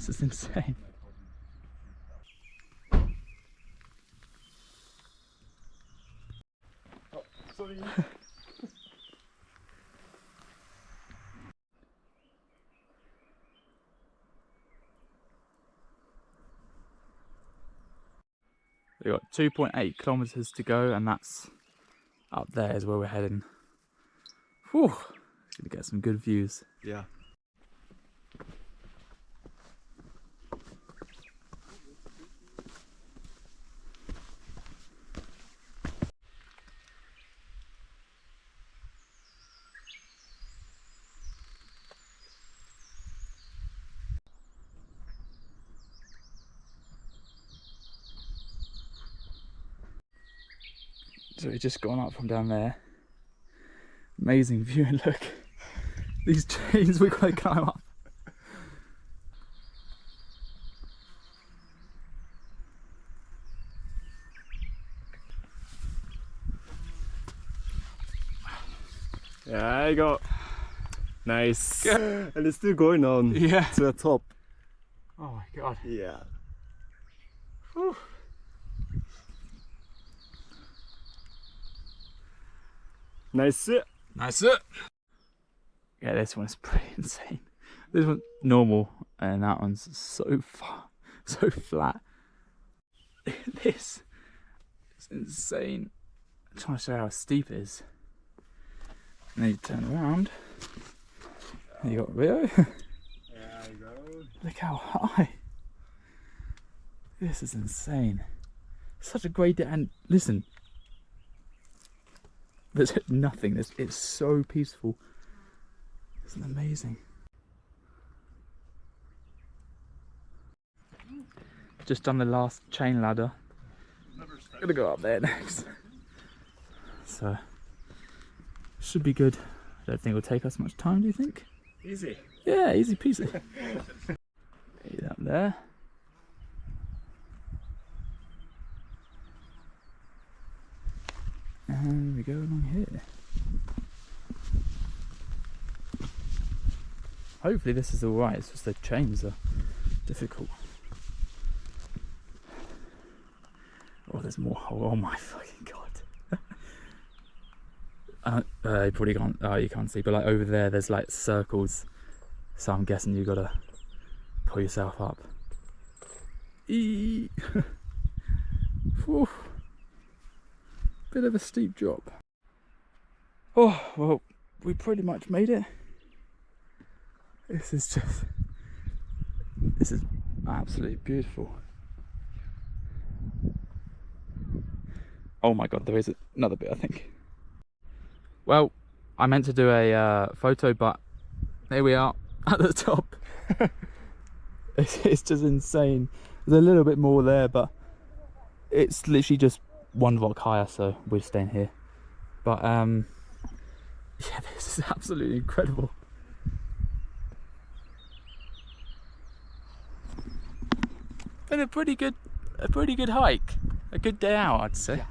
This is insane. Oh, sorry. We've got 2.8 kilometers to go, and that's up there is where we're heading. Whew, gonna get some good views. Yeah. So we've just gone up from down there. Amazing view, and look, these trees we've got to climb up. Yeah, I got nice. And it's still going on to the top. Oh my god. Yeah. Whew. Nice. Nice. Yeah, this one's pretty insane. This one's normal, and that one's so far, so flat. This is insane. I'm trying to show how steep it is. And then you turn around. And you got Rio. There you go. Look how high. This is insane. Such a great day, and listen. There's nothing. It's so peaceful. It's amazing. Just done the last chain ladder. Gonna go up there next. So should be good. I don't think it'll take us much time. Do you think? Easy. Yeah, easy peasy. Get up there. And we go along here. Hopefully this is alright, it's just the chains are difficult. Oh, there's more. Oh my fucking god. You probably can't, oh you can't see, but like over there there's like circles. So I'm guessing you gotta pull yourself up. Eee. Whew. Bit of a steep drop. Oh, well, we pretty much made it. This is absolutely beautiful. Oh my god, there is another bit, I think. Well, I meant to do a photo, but there we are at the top. It's just insane. There's a little bit more there, but it's literally just one rock higher, so we're staying here. But yeah, this is absolutely incredible. Been a pretty good hike, a good day out, I'd say. Yeah.